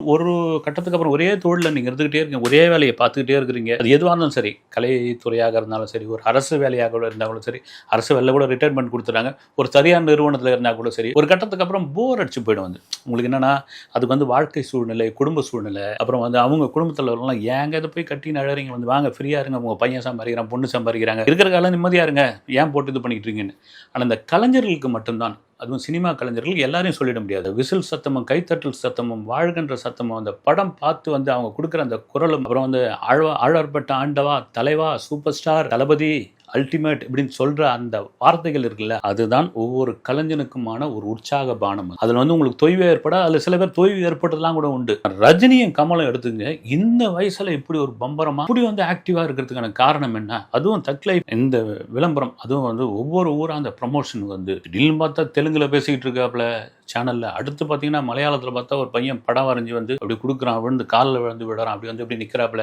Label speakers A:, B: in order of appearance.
A: ஒரு கட்டத்துக்கு அப்புறம் ஒரே தொழில்ல நீங்க இருந்துகிட்டே இருக்கீங்க. ஒரே வேலைய பார்த்துக்கிட்டே இருக்கிறீங்க. அது எதுவா இருந்தாலும் சரி, கலைத்துறையாக இருந்தாலும் சரி, ஒரு அரசு வேலையாக கூட இருந்தாலும் சரி, அரசு வேலையில கூட ரிட்டயர்மென்ட் குடுத்துட்டாங்க. ஒரு சரியான நிறுவனத்தில இருந்தா கூட சரி, ஒரு கட்டத்துக்கு அப்புறம் போர் அடிச்சு போயிடும் வந்து. உங்களுக்கு என்னன்னா, அதுக்கு வந்து வாழ்க்கை சூழ்நிலை, குடும்ப சூழ்நிலை, அப்புறம் வந்து அவங்க குடும்பத்தில உள்ளவங்கலாம் ஏங்க இத போய் கட்டின்னு அழறீங்க வந்து வாங்க ஃப்ரீயா இருங்க. உங்க பையன் சம்பாரிக்கிறான், பொண்ணு சம்பாரிக்கிறாங்க. இருக்கிற காலம் நிம்மதியா இருங்க. ஏன் போட்டு இது பண்ணிட்டு இருக்கீங்கன்னு. ஆனா இந்த கலைஞர்களுக்கு மட்டும் தான் அதுவும் சினிமா கலைஞர்கள் எல்லாரையும் சொல்லிட முடியாது. விசில் சத்தமும், கைத்தட்டல் சத்தமும், வாழ்கின்ற சத்தமும், அந்த படம் பார்த்து வந்து அவங்க குடுக்குற அந்த குரலும், அப்புறம் வந்து ஆழ்வார்பட்ட ஆண்டவா, தலைவா, சூப்பர் ஸ்டார், தளபதி, அல்டிமேட் இப்படின்னு சொல்ற அந்த வார்த்தைகள் இருக்குல்ல, அதுதான் ஒவ்வொரு கலைஞனுக்குமான ஒரு உற்சாக பானம். அதுல வந்து உங்களுக்கு தொய்வு அதுல சில பேர் தொய்வு ஏற்பட்டதெல்லாம் கூட உண்டு. ரஜினியும் கமலும் எடுத்துங்க, இந்த வயசுல இப்படி ஒரு பம்பரமா இப்படி வந்து ஆக்டிவா இருக்கிறதுக்கான காரணம் என்ன? அதுவும் தக்லை இந்த விளம்பரம், அதுவும் வந்து ஒவ்வொரு ஊரா அந்த ப்ரமோஷன் வந்து திடீர்னு பார்த்தா தெலுங்குல பேசிக்கிட்டு இருக்காப்ல சேனல்ல. அடுத்து பார்த்தீங்கன்னா மலையாளத்துல பார்த்தா ஒரு பையன் படம் வரைஞ்சு வந்து அப்படி குடுக்குறான், விழுந்து காலில் விழுந்து விடுறான், அப்படி வந்து இப்படி நிக்கிறாப்ல.